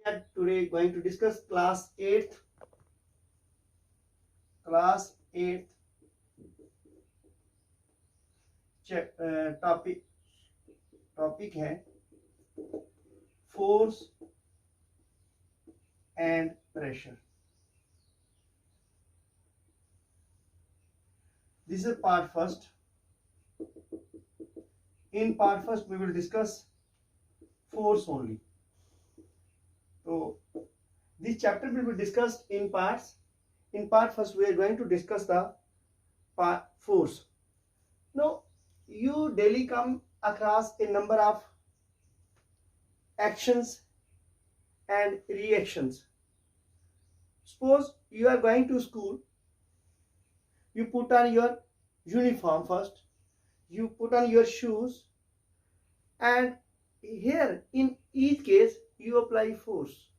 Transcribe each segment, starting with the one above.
are today going to discuss class 8th topic है force and pressure. This is part first. In part first we will discuss force only. So this chapter will be discussed in parts. In part first we are going to discuss the part force. Now you daily come across a number of actions and reactions. Suppose you are going to school, you put on your uniform first, you put on your shoes, and here in each case you apply force.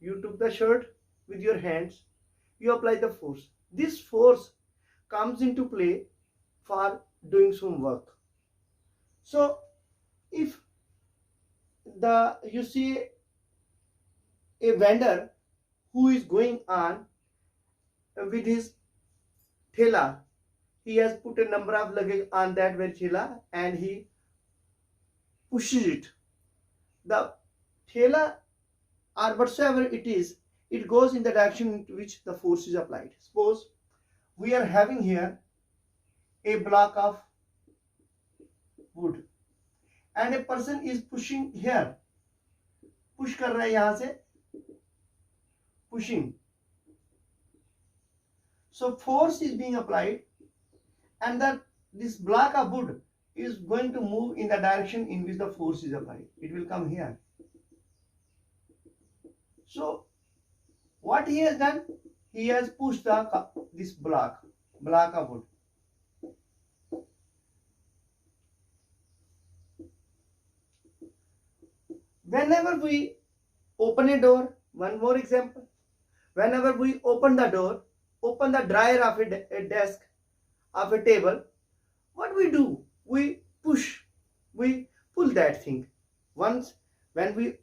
You took the shirt with your hands, you apply the force. This force comes into play for doing some work. So if you see a vendor who is going on with his thela, he has put a number of luggage on that very thela and he pushes it. The thela or whatsoever it is, it goes in the direction in which the force is applied. Suppose we are having here a block of wood and a person is pushing here, push कर रहा है यहाँ से, pushing. So force is being applied and this block of wood is going to move in the direction in which the force is applied. It will come here. So what he has done, he has pushed this block of wood. Whenever we open a door, one more example, whenever we open the door, open the drawer of a desk, of a table, what we do? We push, we pull that thing. Once when we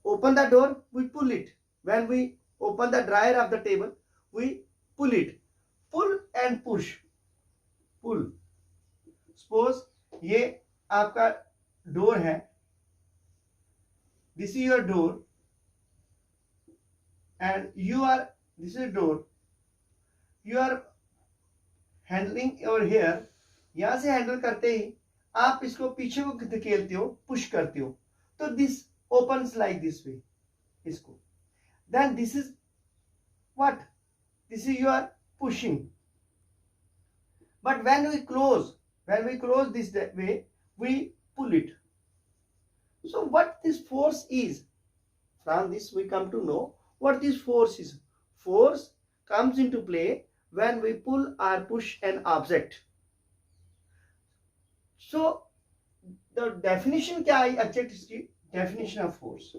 open the door, we pull it. When we open the drawer of the table, we pull it. Pull and push. Pull. Suppose ये आपका door है. This is your door and this is door. You are handling over here. यहाँ से handle करते ही आप इसको पीछे को धकेलते हो, पुश करते हो, तो this opens like this way, इसको. Then this is what? This is your pushing. But when we close this way, we pull it. So what this force is? From this we come to know what this force is. Force comes into play when we pull or push an object. So the definition क्या है object की? Definition of force.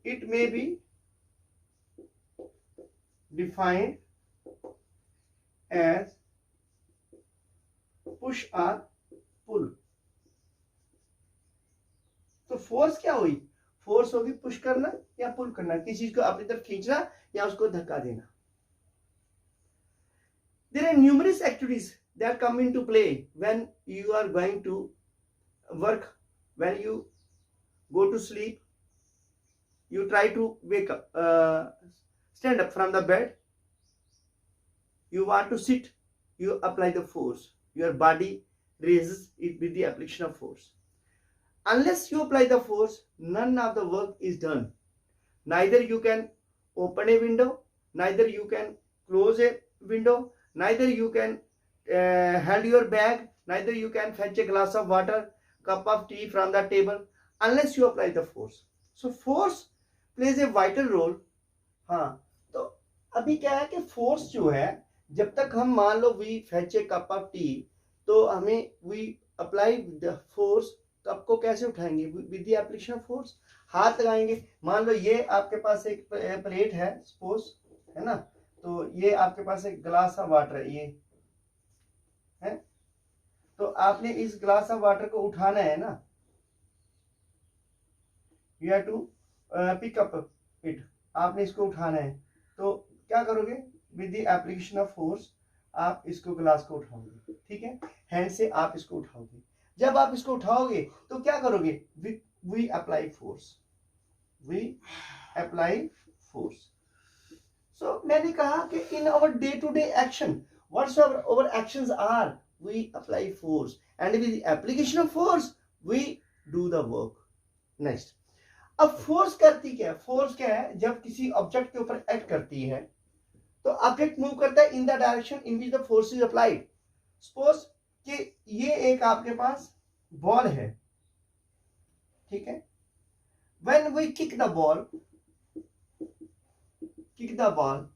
It may be defined as push or pull. तो force क्या हुई? Force होगी push करना या पुल करना, किसी चीज को अपनी तरफ खींचना या उसको धक्का देना. There are numerous activities that come into play when you are going to work. When you go to sleep, you try to wake up, stand up from the bed. You want to sit, you apply the force. Your body raises it with the application of force. Unless you apply the force, none of the work is done. Neither you can open a window, neither you can close a window, neither you can hold your bag, neither you can fetch a glass of water, cup of tea from the table, unless you apply the force. So force plays a vital role. हाँ, तो अभी क्या है कि force जो है, जब तक हम मान लो we fetch a cup of tea, तो हमें we apply the force. Cup को कैसे उठाएंगे? With the application of force. हाथ लगाएंगे. मान लो ये आपके पास एक प्लेट है, सपोज, है ना, तो ये आपके पास एक ग्लास ऑफ वाटर है, आपने इस ग्लास ऑफ वाटर को उठाना है ना, you have to pick up it, आपने इसको उठाना है, तो क्या करोगे, with the application of force आप इसको ग्लास को उठाओगे, ठीक है, हैंड से आप इसको उठाओगे। जब आप इसको उठाओगे तो क्या करोगे, we apply force, we apply force. So मैंने कहा कि in our day to day action whatsoever our actions are, we apply force, and with the application of force we do the work. Next, अब force करती क्या है, force क्या है, जब किसी ऑब्जेक्ट के ऊपर एक्ट करती है तो ऑब्जेक्ट मूव करता है in the direction in which the force is applied. Suppose कि ये एक आपके पास बॉल है, ठीक है, when we kick the ball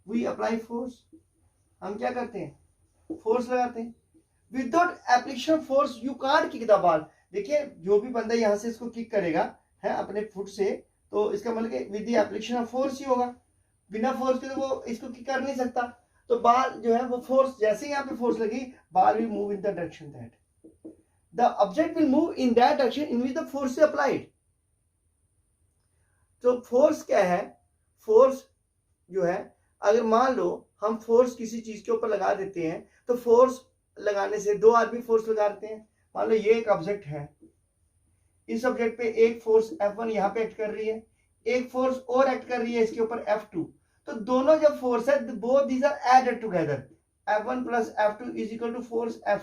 we apply force, हम क्या करते हैं, फोर्स लगाते हैं। Without application of force you can't kick the ball. देखिए जो भी बंदा यहां से इसको किक करेगा है अपने फुट से, तो इसका मतलब with the application of force ही होगा, बिना फोर्स के तो वो इसको किक कर नहीं सकता। तो बॉल जो है वो फोर्स, जैसे ही यहाँ पे फोर्स लगी, ball will move in the direction that the object will move in that direction in which the force is applied. तो फोर्स क्या है, फोर्स जो है, अगर मान लो हम फोर्स किसी चीज के ऊपर लगा देते हैं, तो फोर्स लगाने से दो आदमी फोर्स लगाते हैं। मान लो ये एक ऑब्जेक्ट है, इस ऑब्जेक्ट पे एक फोर्स F1 यहाँ पे एक्ट कर रही है, एक फोर्स और एक्ट कर रही है इसके ऊपर F2, तो दोनों जब फोर्स है both these are added together, F1 plus F2 is equal to force F,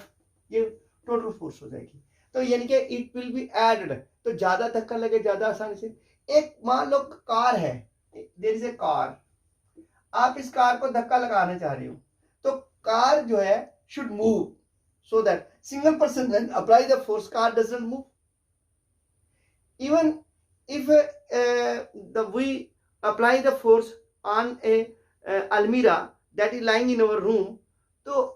ये टोटल फोर्स हो जाएगी। तो यानी कि इट विल बी एडेड, तो ज्यादा धक्का लगे ज्यादा आसानी से। एक मान लो कार है, देयर इज ए कार, आप इस कार को धक्का लगाना चाह रहे हो, तो कार जो है should move so that single person then apply the force, car doesn't move. Even if we apply the force on a almirah that is lying in our room, so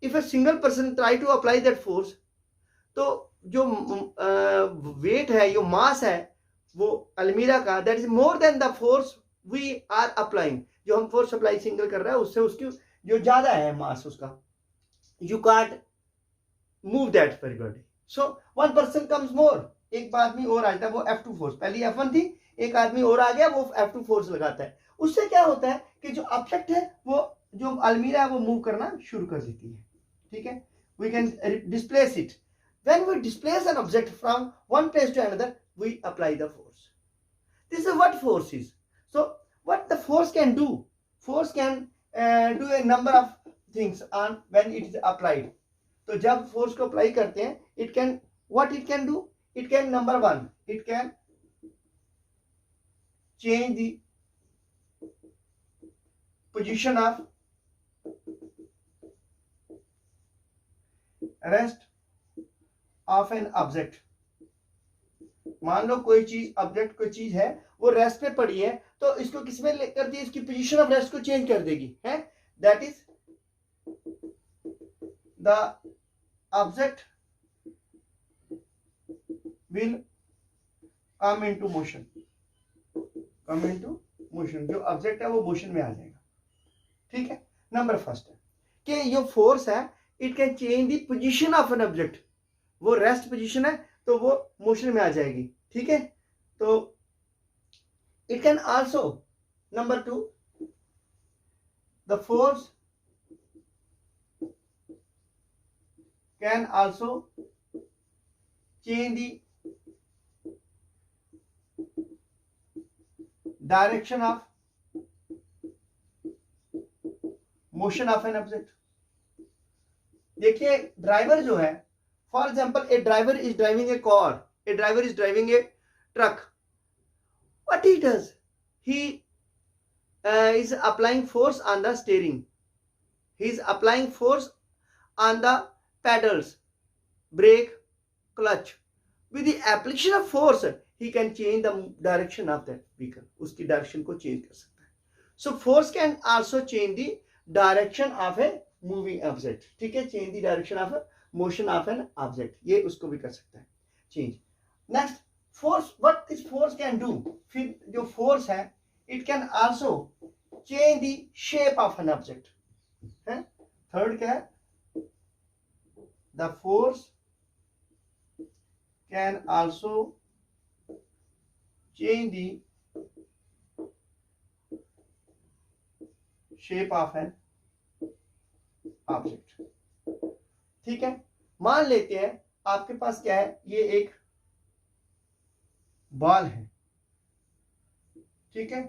if a single person try to apply that force, तो जो weight है, जो mass है वो अलमीरा का, that is more than the force we are applying, जो हम फोर्स अप्लाई सिंगल कर रहा है उससे उसकी जो ज्यादा है मास उसका, you can't move that very body. So one person comes more, एक आदमी और आता है, वो F2 फोर्स, पहले F1 थी, एक आदमी और आ गया, वो F2 फोर्स लगाता है। उससे क्या होता है कि जो ऑब्जेक्ट है, वो जो अलमीरा है वो मूव करना शुरू कर देती है, ठीक है, we can displace it. When we displace an object from one place to another, we apply the force. This is what force is. So what the force can do, force can do a number of things on when it is applied. तो जब force को apply करते हैं, it can, what it can do, it can, number one, it can change the position of rest of an object. मान लो कोई चीज, object कोई चीज है वो रेस्ट पे पड़ी है, तो इसको किसमें कर दिया, इसकी पोजीशन ऑफ रेस्ट को चेंज कर देगी, है, that is the object will come into motion, जो ऑब्जेक्ट है वो मोशन में आ जाएगा, ठीक है। नंबर फर्स्ट है कि ये फोर्स है, it can change the position of an object, वो रेस्ट पोजीशन है तो वो मोशन में आ जाएगी, ठीक है। तो it can also, number two, the force can also change the direction of motion of an object. देखिए ड्राइवर जो है, for example A driver is driving A car, A driver is driving A truck, what he does, he is applying force on the steering, he is applying force on the pedals, brake, clutch. With the application of force, he can change the direction of that vehicle. उसकी direction को change कर सकता है। So force can also change the direction of a moving object. ठीक है, change the direction of a motion of an object. ये उसको भी कर सकता है change. Next, force. What this force can do? फिर जो force है, it can also change the shape of an object. है? Third क्या है? the force can also change the shape of an object. ठीक है, मान लेते हैं आपके पास क्या है, ये एक बॉल है, ठीक है।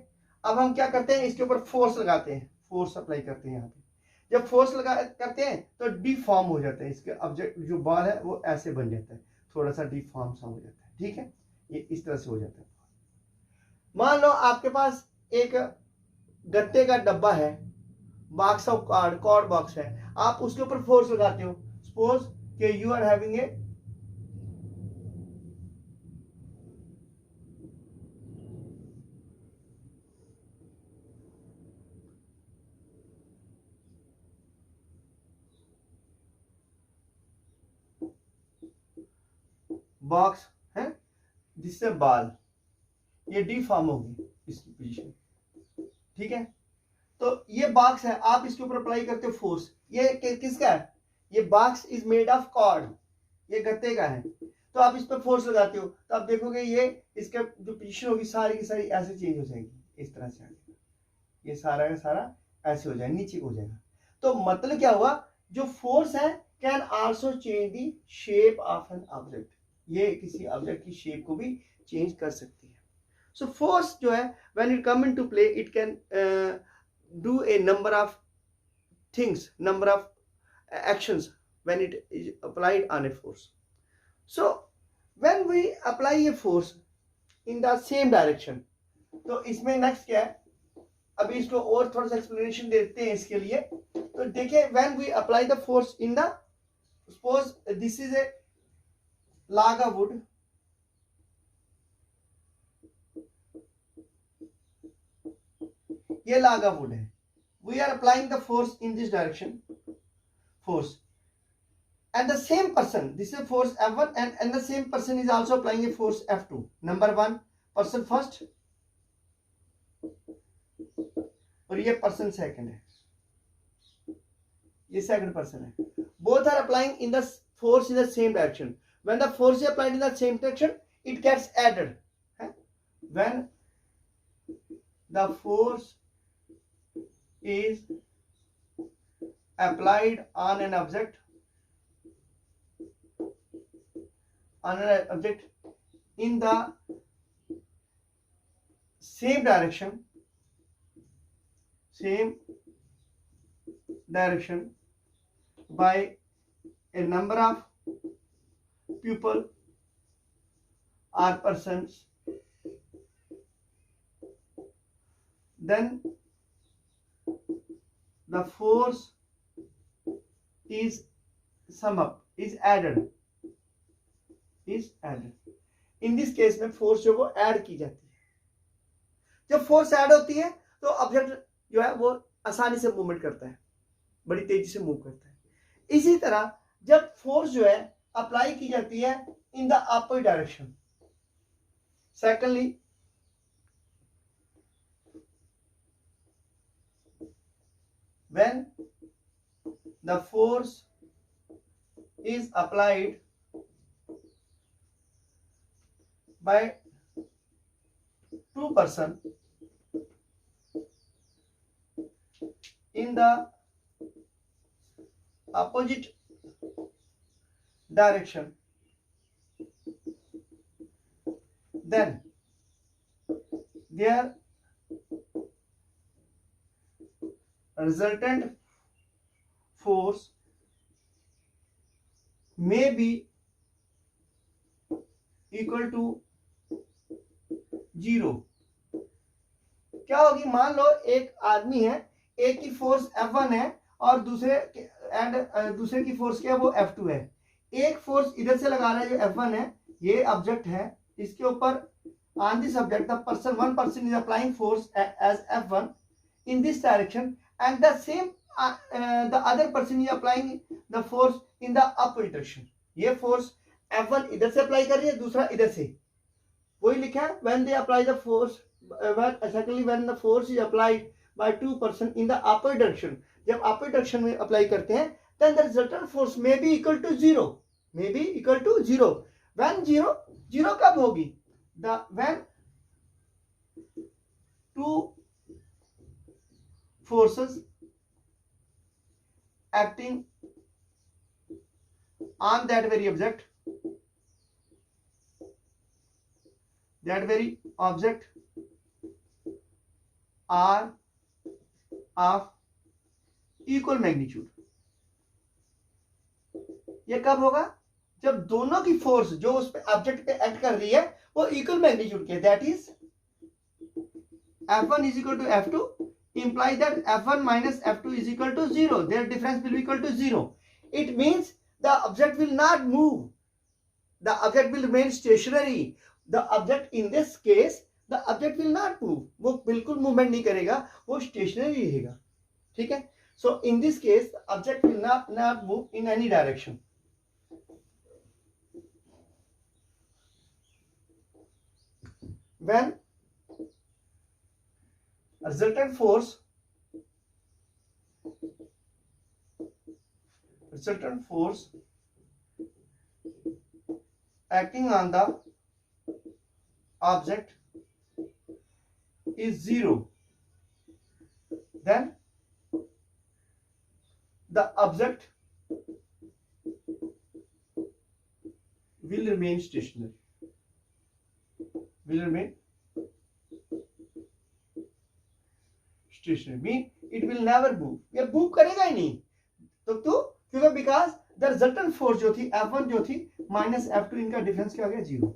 अब हम क्या करते हैं, इसके ऊपर फोर्स लगाते हैं, फोर्स अप्लाई करते हैं। यहाँ पे जब फोर्स लगा करते हैं तो डिफॉर्म हो जाता है, इसके ऑब्जेक्ट जो बॉल है वो ऐसे बन जाता है, थोड़ा सा डिफॉर्म सा हो जाता है, ठीक है। ये इस तरह से हो जाता है। मान लो आपके पास एक गत्ते का डब्बा है, box of card, card box है, आप उसके ऊपर फोर्स लगाते हो। सपोज कि you are having a box है जिससे बॉल ये डिफॉर्म होगी इसकी पोजीशन, ठीक है। तो ये बॉक्स है, आप इसके ऊपर अप्लाई करते हो फोर्स। ये किसका है, ये box is made of card, ये गत्ते का है। तो आप इस पर फोर्स लगाते हो तो आप देखोगे ये इसका जो पोजीशन होगी सारी की सारी ऐसे चेंज हो जाएगी, इस तरह से आगे ये सारा का सारा ऐसे हो जाएगा, नीचे हो जाएगा। तो मतलब क्या हुआ, जो फोर्स है can also change the shape of an object, ये किसी ऑब्जेक्ट की शेप को भी चेंज कर सकती है। सो फोर्स जो है when it come into play it can do a number of things, number of actions when it is applied on a force. So when we apply a force in the same direction, तो इसमें next क्या है, अभी इसको और थोड़ा सा explanation देते हैं इसके लिए। तो देखिए when we apply the force in the, suppose this is a log of wood, ये log of wood है, we are applying the force in this direction, force, and the same person, this is force F1 and the same person is also applying a force F2. Number one person first और ये person second है, ये second person है। Both are applying in the force in the same direction. When the force is applied in the same direction, it gets added. When the force is applied on an object in the same direction by a number of people or persons, then the force is sum up, is added. In this case में force जो वो add की जाती है। जब force add होती है तो ऑब्जेक्ट जो है वो आसानी से मूवमेंट करता है, बड़ी तेजी से मूव करता है। इसी तरह जब फोर्स जो है अप्लाई की जाती है in the opposite direction, secondly when the force is applied by two person in the opposite direction, then their resultant force may be equal to 0। क्या होगी, मान लो एक आदमी है, एक की फोर्स F1 है और दूसरे की फोर्स क्या है वो F2 है। एक फोर्स इधर से लगा रहा है जो F1 है, ये ऑब्जेक्ट है, इसके ऊपर on this object the person, one person is applying force as F1 in this direction and the same the other person is applying the force in the opposite direction। ये force F1 इधर से apply कर रही है, दूसरा इधर से, वही लिखा है when they apply the force when the force is applied by two person in the opposite direction। जब opposite direction में अप्लाई करते हैं then the resultant force may be equal to 0, may be equal to 0. When 0 कब होगी? When two forces acting on that very object are of equal magnitude. ये कब होगा? जब दोनों की फोर्स जो उस पे ऑब्जेक्ट पे एक्ट कर रही है वो इक्वल मैग्नीट्यूड के, that is F1 is equal to F2 implies that F1 minus F2 is equal to 0. Their difference will be equal to 0. It means the object will not move. The object will remain stationary. The object in this case, the object will not move. वो बिल्कुल movement नहीं करेगा, वो stationery रहेगा. ठीक है? So in this case, the object will not move in any direction. When resultant force acting on the object is 0, then the object will remain stationary. Mean it will never move. ये move करेगा ही नहीं. तो क्योंकि because the resultant force जो थी F1 जो थी minus F2, इनका डिफरेंस क्या हो गया? 0.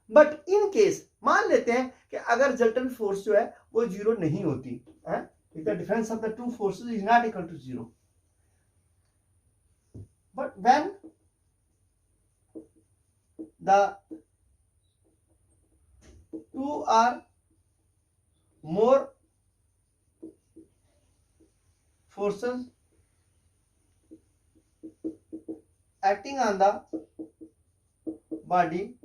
बट इन केस मान लेते हैं कि अगर रिजल्टेंट फोर्स जो है वो 0 नहीं होती है, if the difference of the two forces is not equal to 0, but when the two are more forces acting on the body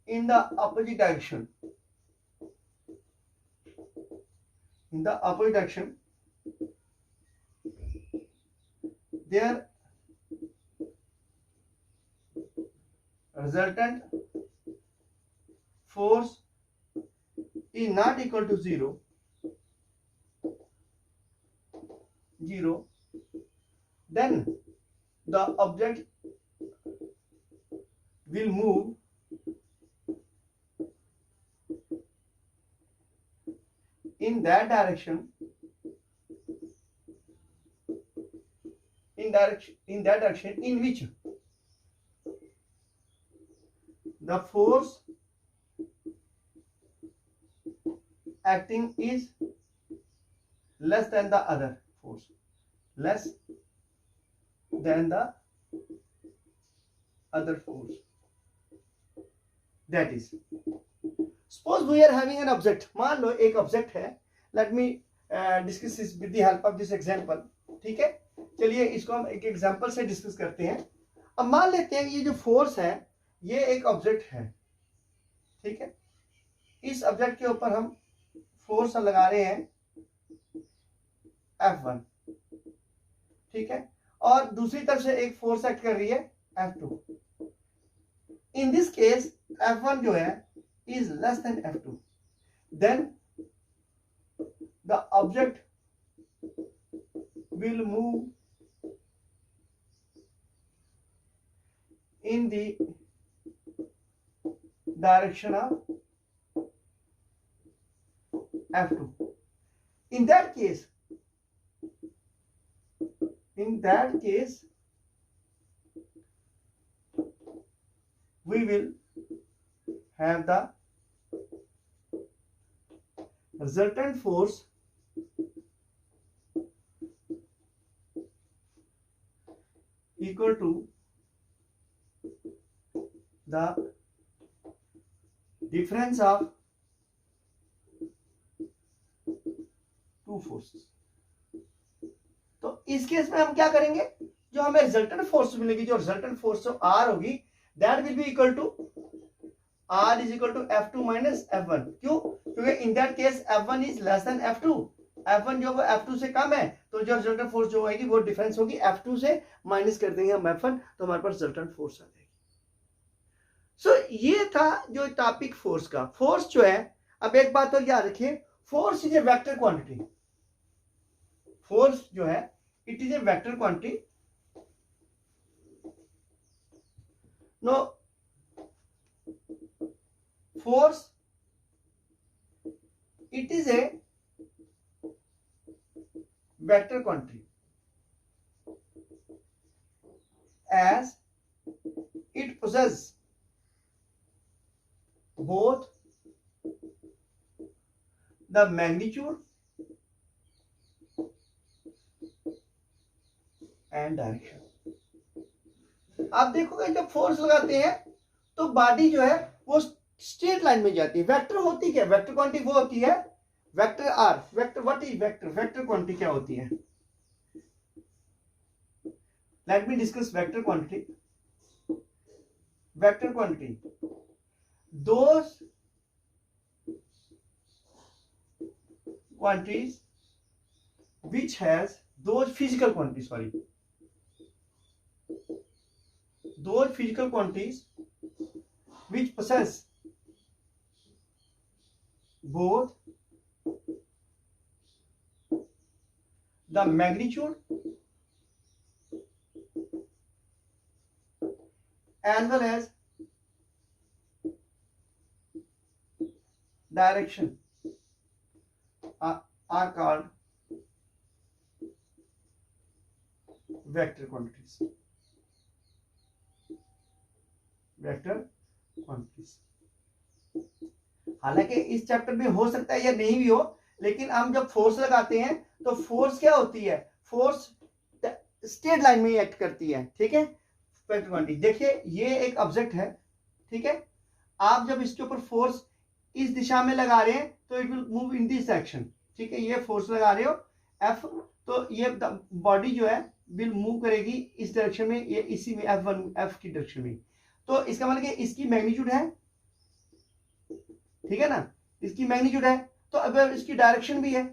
in the opposite direction, their resultant force is not equal to 0, then the object will move in that direction in which the force acting is less than the other force, that is, suppose we are having an object. मान लो एक object है. Let me discuss this with the help of this example. ठीक है, चलिए इसको हम एक example से डिस्कस करते हैं. अब मान लेते हैं ये जो फोर्स है ये एक ऑब्जेक्ट है. ठीक है, इस ऑब्जेक्ट के ऊपर हम फोर्स लगा रहे हैं F1. ठीक है, और दूसरी तरफ से एक फोर्स एक्ट कर रही है F2. In this case F1 जो है is less than F2, then the object will move in the direction of F2. In that case we will have the resultant force equal to the difference of two forces. तो इस case में हम क्या करेंगे? जो हमें resultant force मिलेगी, जो रिजल्टेंट फोर्स जो R होगी, that will be equal to R is equal to F2 minus F1. क्यों? क्योंकि in that case F1 is less than F2 F1 जो वो F2 से कम है, तो जो रिजल्टेंट फोर्स जो आएगी वो डिफरेंस होगी, F2 से माइनस कर देंगे हम F1, तो हमारे पास रिजल्टेंट फोर्स आ जाएगी। सो ये था जो टॉपिक फोर्स का। फोर्स जो है, अब एक बात और याद रखिए, force is a vector quantity. Force जो है it is a vector quantity. No, force it is a vector quantity as it possesses both the magnitude and direction। आप देखोगे जब फोर्स लगाते हैं तो बॉडी जो है वो स्ट्रेट लाइन में जाती है। वेक्टर होती क्या? वेक्टर क्वांटिटी वो होती है vector R. Vector what is vector? Vector quantity क्या होती है? Let me discuss vector quantity. Vector quantity those quantities which has those physical quantities, those physical quantities which possess both the magnitude as well as direction are called vector quantities। Vector quantities. हालांकि इस chapter में हो सकता है या नहीं भी हो, लेकिन हम जब फोर्स लगाते हैं तो फोर्स क्या होती है? फोर्स स्ट्रेट लाइन में एक्ट करती है, ठीक है। वेक्टर क्वांटिटी देखिए, ये एक ऑब्जेक्ट है, ठीक है। आप जब इसके ऊपर फोर्स इस दिशा में लगा रहे हैं तो it will move in this direction, ठीक है। ये फोर्स लगा रहे हो F, तो ये बॉडी जो है विल मूव करेगी इस डायरेक्शन में, ये इसी में F1 F की डायरेक्शन में। तो इसका मतलब कि इसकी मैग्नीट्यूड है, ठीक है ना, इसकी मैग्नीट्यूड है, तो अब इसकी डायरेक्शन भी है,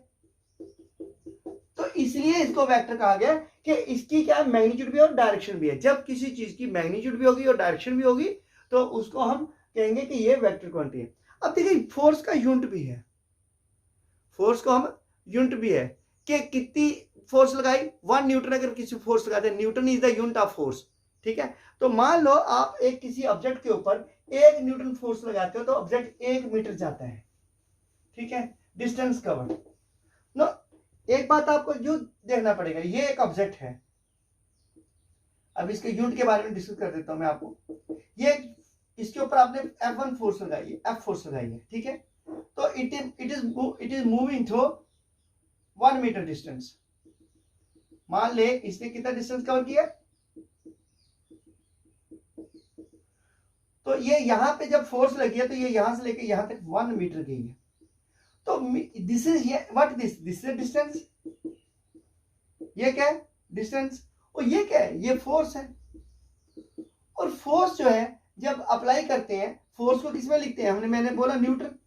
तो इसलिए इसको वेक्टर कहा गया कि इसकी क्या मैग्नीट्यूड भी है और डायरेक्शन भी है। जब किसी चीज की मैग्नीट्यूड भी होगी और डायरेक्शन भी होगी तो उसको हम कहेंगे कि ये वेक्टर क्वांटिटी है। अब देखिए, फोर्स का यूनिट भी है, फोर्स को हम यूनिट भी है कि कितनी फोर्स लगाई, 1 न्यूटन अगर किसी फोर्स लगाते हैं, Newton is the unit of force, ठीक है। तो मान लो आप एक किसी ऑब्जेक्ट के ऊपर 1 न्यूटन फोर्स लगाते हो तो ऑब्जेक्ट 1 मीटर जाता है, ठीक है, डिस्टेंस कवर। नो, एक बात आपको जो देखना पड़ेगा, ये एक ऑब्जेक्ट है, अब इसके यूनिट के बारे में डिस्कस कर देता हूं मैं आपको। ये इसके ऊपर आपने F1 फोर्स लगाई है, F फोर्स लगाई है, ठीक है। तो it is moving through 1 metre distance. मान ले इसने कितना डिस्टेंस कवर किया, तो ये यहां पे जब फोर्स लगी है तो ये यहां से लेके यहां तक 1 मीटर गई है। तो this is what this is distance. ये क्या है? डिस्टेंस। और ये क्या है? ये फोर्स है। और फोर्स जो है जब अप्लाई करते हैं, फोर्स को किसमें लिखते हैं? मैंने बोला न्यूटन,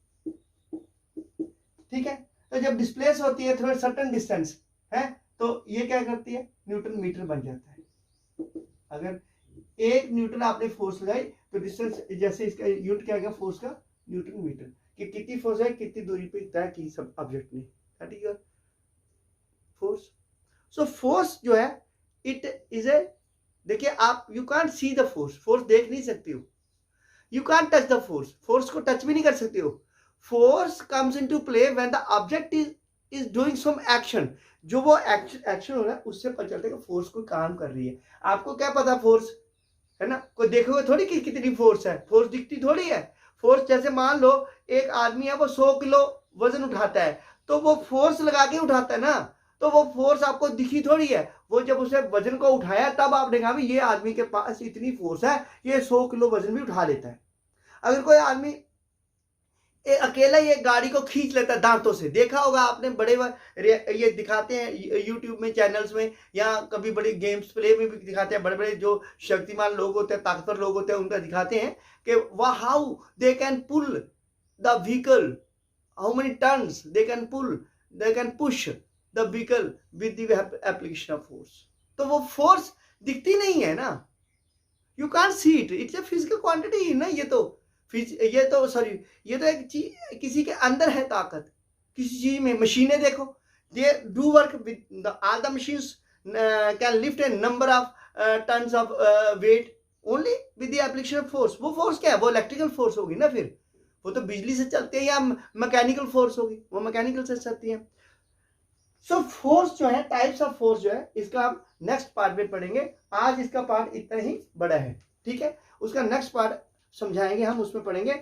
ठीक है। तो जब डिस्प्लेस होती है थोड़ा सर्टेन डिस्टेंस है तो ये क्या करती है? न्यूटन मीटर बन जाता है। अगर 1 न्यूटन आपने फोर्स लगाई तो डिस्टेंस, जैसे इसका यूनिट क्या गया फोर्स का? न्यूटन मीटर, कि कितनी फोर्स है, कितनी दूरी पे तय की सब ऑब्जेक्ट ने, that is your force. So force जो है इट इज ए, देखिए आप you can't see the force, force देख नहीं सकते हो, you can't touch the force, force को टच भी नहीं कर सकते हो। Force comes into play when the object is doing some action. जो वो एक्शन हो रहा है उससे पता चलता है कि फोर्स कोई काम कर रही है। आपको क्या पता फोर्स है ना, कोई देखोगे थोड़ी कि कितनी फोर्स है, फोर्स दिखती थोड़ी है। फोर्स जैसे मान लो एक आदमी है वो 100 किलो वजन उठाता है, तो वो फोर्स लगा के उठाता है ना, तो वो फोर्स आपको दिखी थोड़ी है। वो जब उसे वजन को उठाया तब आपने कहा ये आदमी के पास इतनी फोर्स है, ये 100 किलो वजन भी उठा लेता है। अगर कोई आदमी अकेला ये गाड़ी को खींच लेता है दांतों से, देखा होगा आपने, बड़े ये दिखाते हैं यूट्यूब में, चैनल्स में, या कभी बड़े गेम्स प्ले में भी दिखाते हैं। बड़े बड़े जो शक्तिमान लोग होते हैं, ताकतवर लोग होते हैं, उनका दिखाते हैं कि वह how they can pull the vehicle, how many tons they can pull they can push the vehicle with the application of force. तो वो फोर्स दिखती नहीं है ना, you can't see it, it's a physical quantity ना। ये तो एक चीज किसी के अंदर है ताकत, किसी चीज में। मशीनें देखो, they do work with all the machines can lift a number of tons of weight only with the application of force. वो फोर्स क्या है? वो इलेक्ट्रिकल फोर्स होगी ना, फिर वो तो बिजली से चलते हैं, या मैकेनिकल फोर्स होगी, वो मैकेनिकल से चलती है। सो फोर्स जो है, टाइप्स ऑफ फोर्स जो है, इसका हम नेक्स्ट पार्ट में पढ़ेंगे। आज इसका पार्ट इतना ही बड़ा है, ठीक है। उसका नेक्स्ट पार्ट समझाएंगे हम, उसमें पढ़ेंगे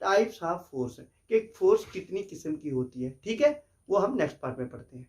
टाइप्स ऑफ फोर्स, कि फोर्स कितनी किस्म की होती है, ठीक है। वो हम नेक्स्ट पार्ट में पढ़ते हैं।